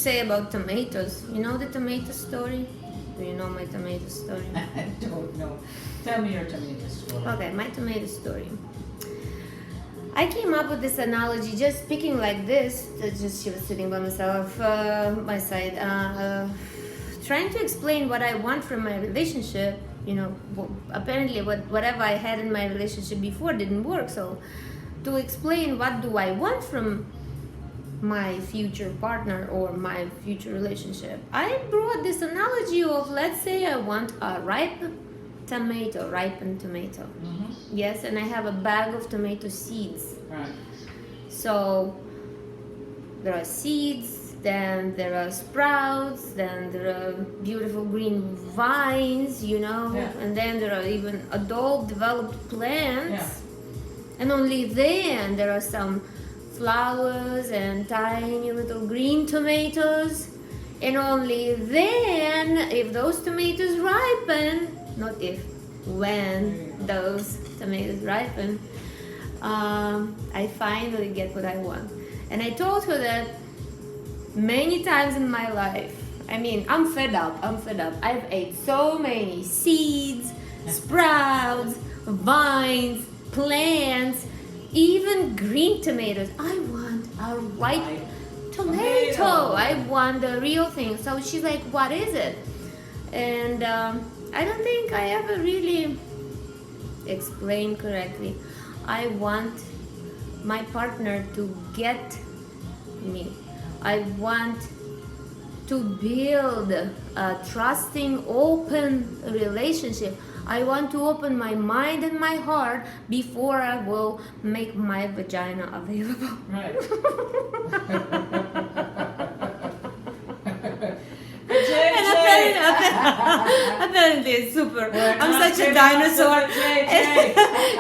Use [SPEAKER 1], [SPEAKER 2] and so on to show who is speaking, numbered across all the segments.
[SPEAKER 1] say about tomatoes. You know the tomato story? Do you know my tomato story?
[SPEAKER 2] I don't know. Tell me your tomato story.
[SPEAKER 1] Okay, my tomato story. I came up with this analogy just speaking like this. Just she was sitting by myself, my side, trying to explain what I want from my relationship. You know, apparently whatever I had in my relationship before didn't work. So to explain what do I want from my future partner or my future relationship, I brought this analogy of, let's say I want a ripened tomato.
[SPEAKER 2] Mm-hmm.
[SPEAKER 1] Yes, and I have a bag of tomato seeds.
[SPEAKER 2] Right.
[SPEAKER 1] So there are seeds, then there are sprouts, then there are beautiful green vines, you know,
[SPEAKER 2] Yeah.
[SPEAKER 1] and then there are even adult developed plants.
[SPEAKER 2] Yeah.
[SPEAKER 1] And only then there are some flowers and tiny little green tomatoes. And only then, if those tomatoes ripen, not if, when those tomatoes ripen, I finally get what I want. And I told her that many times in my life. I mean, I'm fed up. I've ate so many seeds, sprouts, vines, plants, even green tomatoes. I want a ripe tomato. I want the real thing. So she's like, what is it? And I don't think I ever really explained correctly. I want my partner to get me. I want to build a trusting, open relationship. I want to open my mind and my heart before I will make my vagina available.
[SPEAKER 2] Right.
[SPEAKER 1] Apparently it's super. I'm such a dinosaur.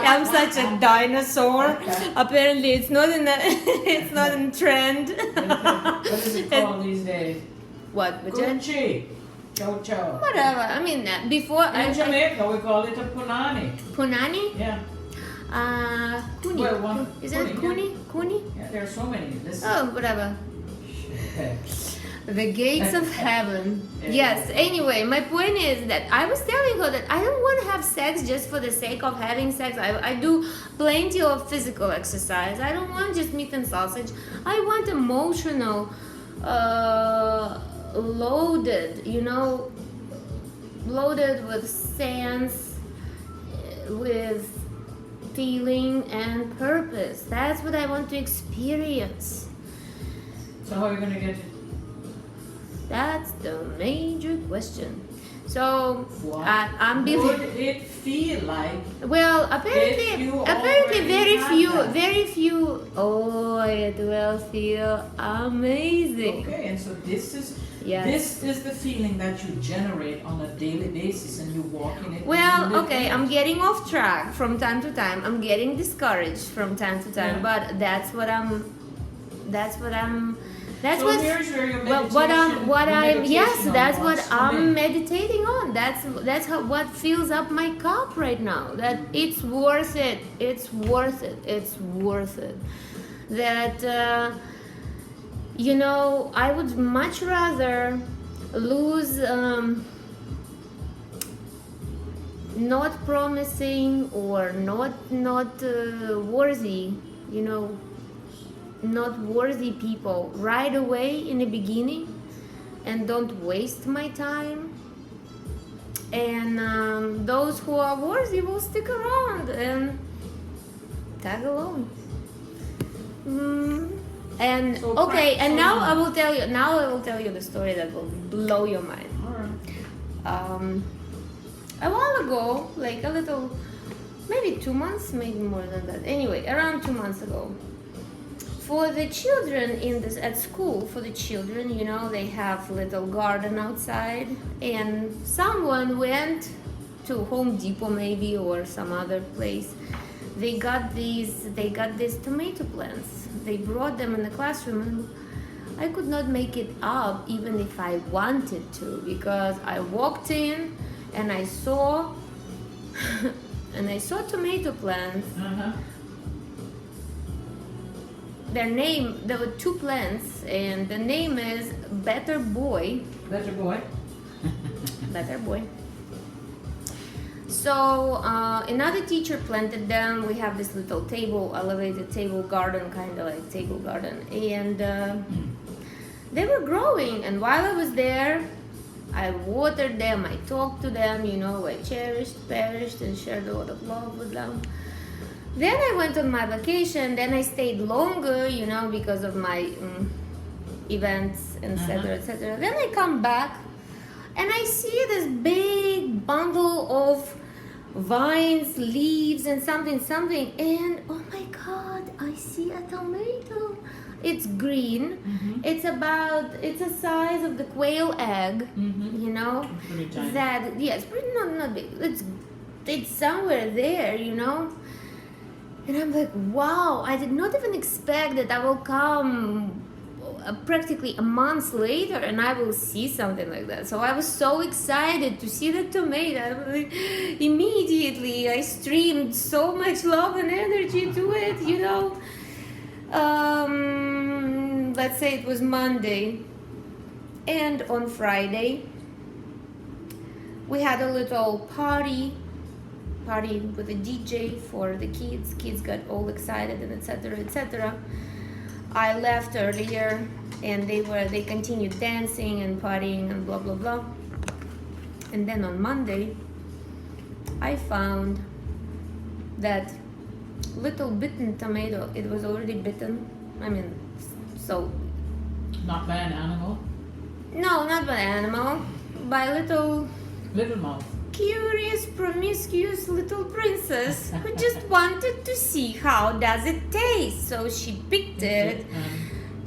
[SPEAKER 1] I'm such a dinosaur. Apparently it's not in it's not in trend.
[SPEAKER 2] What is it called these days?
[SPEAKER 1] What? Vagina?
[SPEAKER 2] Gucci. Chow.
[SPEAKER 1] Whatever. I mean, before
[SPEAKER 2] In Jamaica, we call it a punani.
[SPEAKER 1] Punani?
[SPEAKER 2] Yeah.
[SPEAKER 1] Kuni.
[SPEAKER 2] Well,
[SPEAKER 1] Is it Kuni? Kuni?
[SPEAKER 2] Yeah, there are so many. This
[SPEAKER 1] Oh, whatever. The gates of heaven.
[SPEAKER 2] Yeah.
[SPEAKER 1] Yes. Anyway, my point is that I was telling her that I don't want to have sex just for the sake of having sex. I do plenty of physical exercise. I don't want just meat and sausage. I want emotional, loaded, you know, loaded with sense, with feeling and purpose. That's what I want to experience.
[SPEAKER 2] So how are you going to get it?
[SPEAKER 1] That's the major question. So
[SPEAKER 2] What
[SPEAKER 1] I'm
[SPEAKER 2] would it feel like?
[SPEAKER 1] Well,
[SPEAKER 2] if you
[SPEAKER 1] apparently
[SPEAKER 2] already had that?
[SPEAKER 1] very few. Oh, it will feel amazing.
[SPEAKER 2] Okay, and so this is
[SPEAKER 1] Yes.
[SPEAKER 2] this is the feeling that you generate on a daily basis, and you walk in it. and you
[SPEAKER 1] Well,
[SPEAKER 2] live
[SPEAKER 1] okay,
[SPEAKER 2] in
[SPEAKER 1] I'm
[SPEAKER 2] it.
[SPEAKER 1] getting off track from time to time. I'm getting discouraged from time to time,
[SPEAKER 2] Yeah.
[SPEAKER 1] but that's what I'm. That's
[SPEAKER 2] So here's where your
[SPEAKER 1] what I'm
[SPEAKER 2] meditation
[SPEAKER 1] yes,
[SPEAKER 2] on
[SPEAKER 1] that's what
[SPEAKER 2] wants to
[SPEAKER 1] I'm
[SPEAKER 2] be.
[SPEAKER 1] meditating on. That's how what fills up my cup right now. That it's worth it. It's worth it. It's worth it. That you know, I would much rather lose not promising or not worthy, you know, not worthy people right away in the beginning, and don't waste my time. And those who are worthy will stick around and tag along. And
[SPEAKER 2] So
[SPEAKER 1] okay, and now
[SPEAKER 2] so-
[SPEAKER 1] I will tell you the story that will blow your mind.
[SPEAKER 2] Alright.
[SPEAKER 1] A while ago, like a little, maybe 2 months, maybe more than that. Anyway, around 2 months ago, for the children at school, for the children, you know, they have little garden outside, and someone went to Home Depot maybe or some other place. They got these tomato plants. They brought them in the classroom, and I could not make it up even if I wanted to, because I walked in and I saw tomato plants.
[SPEAKER 2] Uh-huh.
[SPEAKER 1] their name, there were two plants, and the name is Better Boy.
[SPEAKER 2] Better boy.
[SPEAKER 1] Better Boy. So another teacher planted them. We have this little table, elevated table garden, kind of like table garden, and they were growing. And while I was there, I watered them, I talked to them, you know, I cherished, and shared a lot of love with them. Then I went on my vacation, then I stayed longer, you know, because of my events, etc., etc. Then I come back and I see this big bundle of vines, leaves, and something, and oh my God, I see a tomato. It's green. It's the size of the quail egg, you know.
[SPEAKER 2] Pretty tiny.
[SPEAKER 1] That, yes, pretty not big. It's somewhere there, you know. And I'm like, wow, I did not even expect that I will come practically a month later and I will see something like that. So I was so excited to see the tomato. Immediately I streamed so much love and energy to it, you know. Let's say it was Monday, and on Friday we had a little party with a DJ for the kids got all excited, and etc. I left earlier and they continued dancing and partying and blah blah blah. And then on Monday I found that little bitten tomato. It was already bitten. I mean, so
[SPEAKER 2] Not by an animal.
[SPEAKER 1] no, not by animal, by little
[SPEAKER 2] Mouth.
[SPEAKER 1] curious, promiscuous little princess who just wanted to see how does it taste. So she picked it,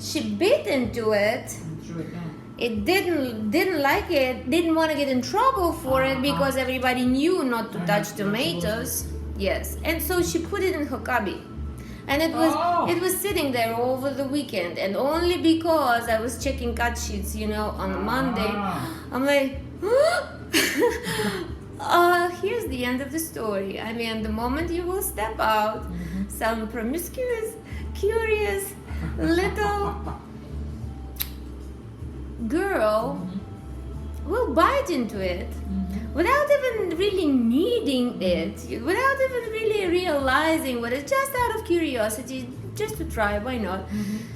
[SPEAKER 1] she bit into it.
[SPEAKER 2] Threw it down.
[SPEAKER 1] It didn't like it, didn't want to get in trouble for it because everybody knew not to touch tomatoes. Yes, and so she put it in her cubby, and it was sitting there over the weekend. And only because I was checking cut sheets, you know, on Monday, I'm like, here's the end of the story. I mean, the moment you will step out, some promiscuous, curious little girl will bite into it without even really needing it, without even really realizing what it's just out of curiosity, just to try, why not?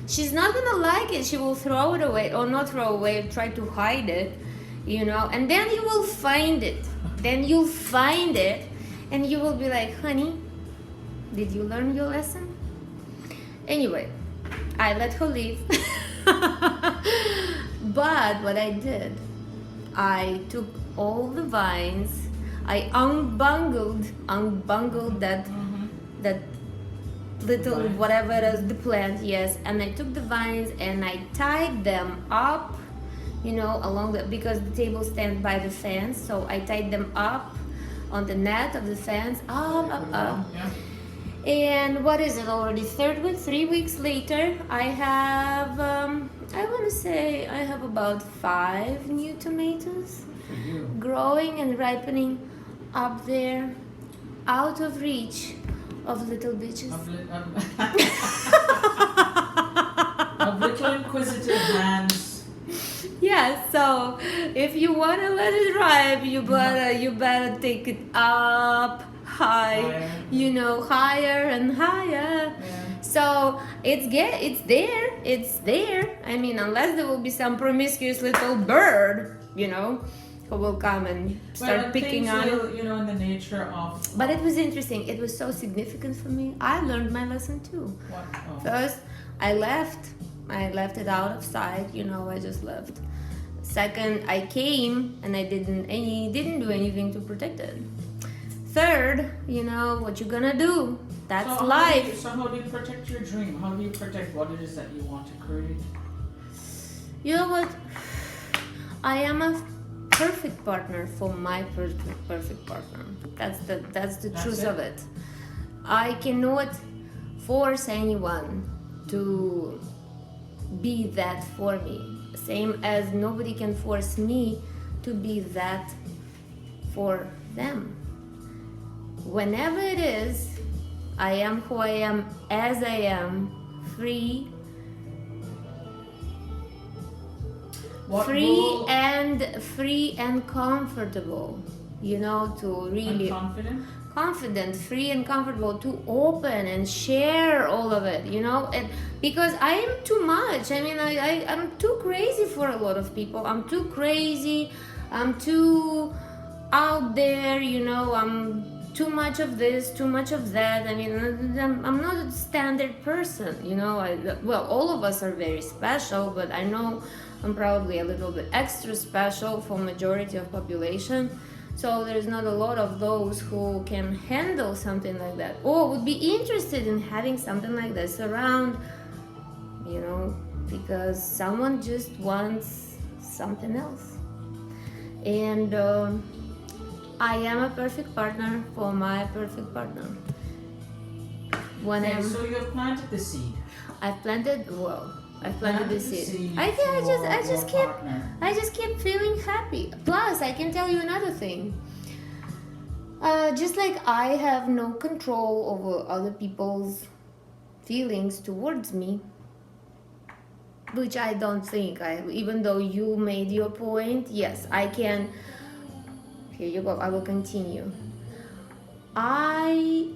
[SPEAKER 1] She's not gonna like it, she will throw it away, or not throw away, try to hide it, you know, and then you will find it. Then you'll find it and you will be like, honey, did you learn your lesson? Anyway, I let her leave. But what I did, I took all the vines, I unbungled that little
[SPEAKER 2] Vine.
[SPEAKER 1] whatever it is, the plant, yes, and I took the vines and I tied them up, you know, along the, because the table stands by the fence, so I tied them up on the net of the fence, up.
[SPEAKER 2] Yeah.
[SPEAKER 1] And what is it already? 3 weeks later, I have, I want to say I have about 5 new tomatoes
[SPEAKER 2] For you.
[SPEAKER 1] growing and ripening up there, out of reach of little bitches.
[SPEAKER 2] Of little inquisitive hands.
[SPEAKER 1] Yeah, so if you want to let it ripe, you better take it up high, you know, higher and higher.
[SPEAKER 2] Yeah.
[SPEAKER 1] So it's there. I mean, unless there will be some promiscuous little bird, you know, who will come and start picking on it.
[SPEAKER 2] You know, in the nature of.
[SPEAKER 1] But it was interesting. It was so significant for me. I learned my lesson too.
[SPEAKER 2] What? Oh.
[SPEAKER 1] First, I left it out of sight. You know, I just left. Second, I came and I didn't do anything to protect it. Third, you know, what you gonna do? That's life.
[SPEAKER 2] So how do you protect your dream? How do you protect what it is that you want to create?
[SPEAKER 1] You know what? I am a perfect partner for my perfect partner. That's the truth of it. I cannot force anyone to be that for me. Same as nobody can force me to be that for them. Whenever it is, I am who I am as I am free,
[SPEAKER 2] What
[SPEAKER 1] free
[SPEAKER 2] role-
[SPEAKER 1] and comfortable, you know, to really
[SPEAKER 2] confident?
[SPEAKER 1] free and comfortable to open and share all of it, you know, and because I am too much. I mean, I'm too crazy for a lot of people. I'm too crazy. I'm too out there, you know. I'm too much of this, too much of that. I mean, I'm not a standard person, you know. Well, all of us are very special, but I know I'm probably a little bit extra special for majority of population. So there's not a lot of those who can handle something like that or would be interested in having something like this around, you know, because someone just wants something else. And I am a perfect partner for my perfect partner.
[SPEAKER 2] Okay, so you have planted the seed.
[SPEAKER 1] I've planted the seed. I just keep feeling happy. Plus, I can tell you another thing. Just like I have no control over other people's feelings towards me, which I don't think even though you made your point, yes, I can. Here you go. I will continue. I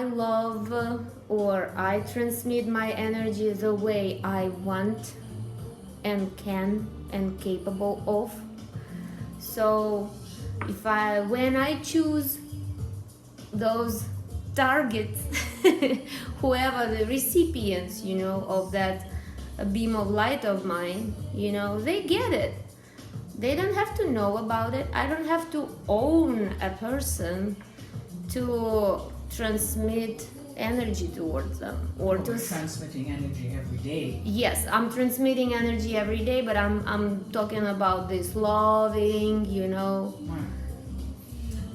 [SPEAKER 1] love or I transmit my energy the way I want and can and capable of. So when I choose those targets, whoever the recipients, you know, of that beam of light of mine, you know, they get it. They don't have to know about it. I don't have to own a person to transmit energy towards them or
[SPEAKER 2] We're transmitting energy every day.
[SPEAKER 1] Yes, I'm transmitting energy every day, but I'm talking about this loving, you know.
[SPEAKER 2] Right.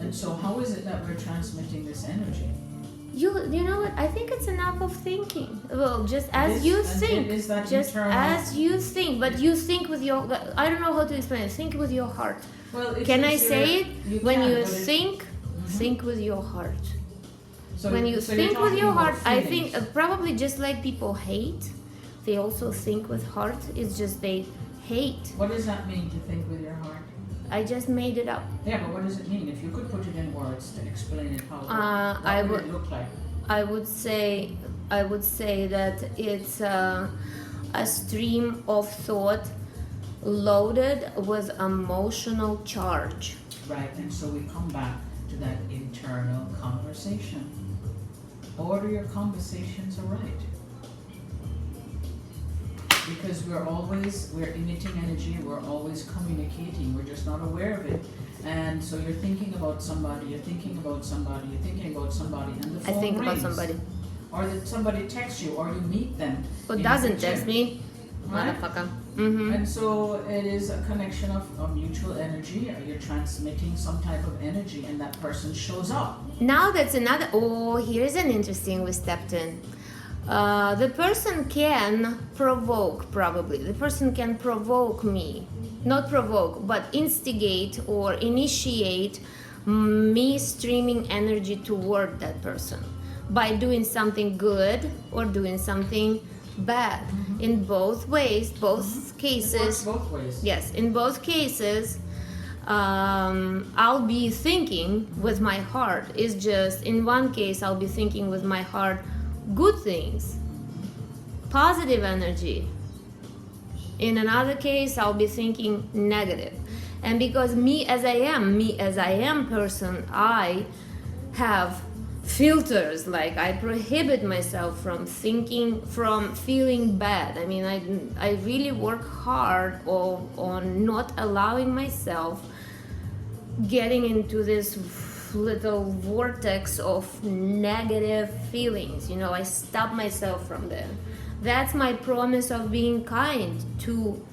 [SPEAKER 2] And so how is it that we're transmitting this energy?
[SPEAKER 1] You know what? I think it's enough of thinking. Well, just as you think, just as you think, but you think with your. I don't know how to explain it. Think with your heart.
[SPEAKER 2] Well,
[SPEAKER 1] can I say it? When you think,
[SPEAKER 2] Mm-hmm.
[SPEAKER 1] think with your heart.
[SPEAKER 2] So,
[SPEAKER 1] When you
[SPEAKER 2] so
[SPEAKER 1] think
[SPEAKER 2] you're
[SPEAKER 1] with
[SPEAKER 2] talking
[SPEAKER 1] your
[SPEAKER 2] about
[SPEAKER 1] heart, I
[SPEAKER 2] feelings.
[SPEAKER 1] think probably just like people hate, they also think with heart. It's just they hate.
[SPEAKER 2] What does that mean to think with your heart?
[SPEAKER 1] I just made it up.
[SPEAKER 2] Yeah, but what does it mean? If you could put it in words to explain it, how
[SPEAKER 1] I
[SPEAKER 2] what would
[SPEAKER 1] would-
[SPEAKER 2] it look like?
[SPEAKER 1] I would say that it's a stream of thought loaded with emotional charge.
[SPEAKER 2] Right, and so we come back to that internal conversation. Order your conversations aright. Because we're emitting energy, we're always communicating, we're just not aware of it. And so you're thinking about somebody, you're thinking about somebody, you're thinking about somebody, and the phone
[SPEAKER 1] I think
[SPEAKER 2] rings.
[SPEAKER 1] about somebody.
[SPEAKER 2] Or that somebody texts you, or you meet them.
[SPEAKER 1] Who
[SPEAKER 2] in
[SPEAKER 1] doesn't
[SPEAKER 2] the gym.
[SPEAKER 1] text me?
[SPEAKER 2] Right?
[SPEAKER 1] Motherfucker. Mm-hmm.
[SPEAKER 2] And so it is a connection of mutual energy. You're transmitting some type of energy, and that person shows up.
[SPEAKER 1] Now that's another. Oh, here's an interesting we stepped in. The person can provoke, probably. The person can provoke me. Not provoke, but instigate or initiate me streaming energy toward that person by doing something good or doing something bad.
[SPEAKER 2] Mm-hmm.
[SPEAKER 1] In both ways, both cases.
[SPEAKER 2] It works both ways.
[SPEAKER 1] Yes, in both cases, I'll be thinking with my heart. It's just in one case, I'll be thinking with my heart good things, positive energy. In another case, I'll be thinking negative. And because me as I am person, I have filters. Like I prohibit myself from feeling bad. I mean, I really work hard on not allowing myself getting into this little vortex of negative feelings. You know, I stop myself from there. That's my promise of being kind to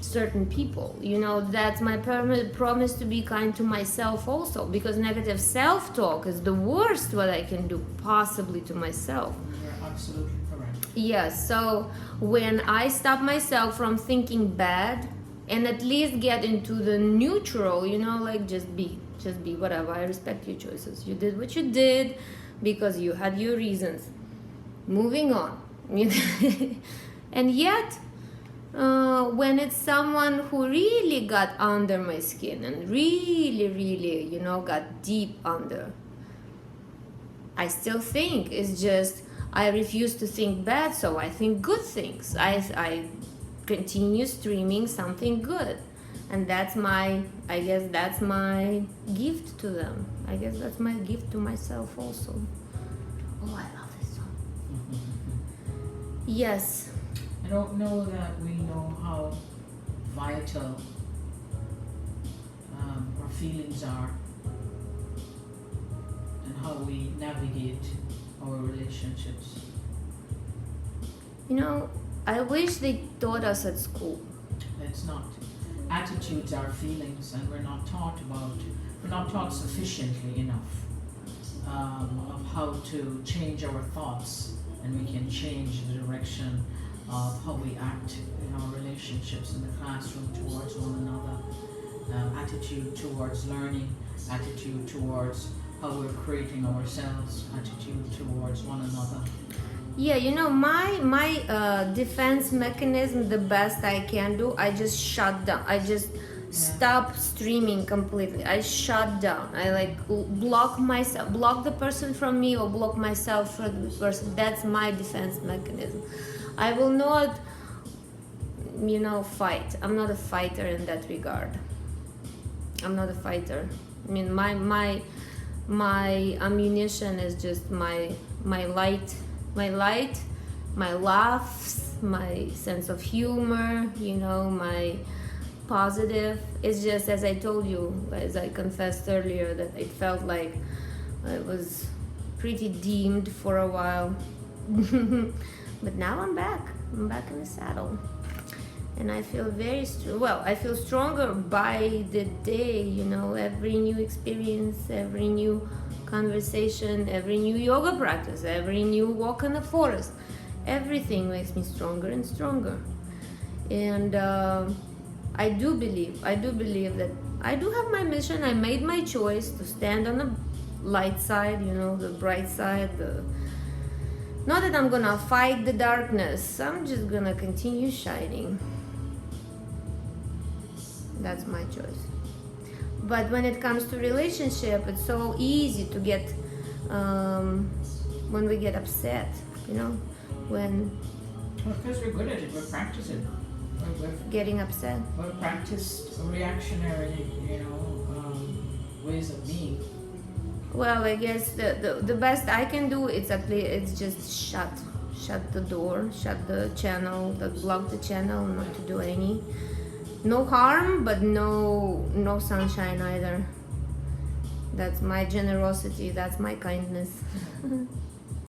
[SPEAKER 1] certain people. You know, that's my promise to be kind to myself also, because negative self-talk is the worst what I can do possibly to myself.
[SPEAKER 2] You're absolutely correct.
[SPEAKER 1] Yes, so when I stop myself from thinking bad and at least get into the neutral, you know, like just be whatever. I respect your choices. You did what you did because you had your reasons. moving on. And yet, when it's someone who really got under my skin and really, got deep under, I still think it's just I refuse to think bad, so I think good things. I continue streaming something good, and I guess that's my gift to them. I guess that's my gift to myself also. Oh, I love this song. Yes.
[SPEAKER 2] I don't know that we know how vital our feelings are and how we navigate our relationships.
[SPEAKER 1] I wish they taught us at school.
[SPEAKER 2] It's not. Attitudes are feelings, and we're not taught sufficiently enough of how to change our thoughts, and we can change the direction of how we act in our relationships in the classroom towards one another. Attitude towards learning, attitude towards how we're creating ourselves, attitude towards one another.
[SPEAKER 1] Yeah, my defense mechanism, the best I can do, I just shut down. I just stop streaming completely. I shut down. I block myself, block the person from me, or block myself from the person. That's my defense mechanism. I will not, fight. I'm not a fighter in that regard. I'm not a fighter. I mean, my ammunition is just my light, my laughs, my sense of humor, my positive. It's just, as I told you, as I confessed earlier, that it felt like I was pretty deemed for a while. But now I'm back in the saddle. And I feel I feel stronger by the day, every new experience, every new conversation, every new yoga practice, every new walk in the forest. Everything makes me stronger and stronger. And I do believe that I do have my mission. I made my choice to stand on the light side, the bright side. Not that I'm gonna fight the darkness. I'm just gonna continue shining. That's my choice. But when it comes to relationship, it's so easy to get when we get upset, when
[SPEAKER 2] because we're good at it, we're practicing. We're
[SPEAKER 1] getting upset.
[SPEAKER 2] We're practiced reactionary, ways of being.
[SPEAKER 1] Well, I guess the best I can do it's just shut the door, shut the channel, block the channel, not to do any. No harm, but no sunshine either. That's my generosity, that's my kindness.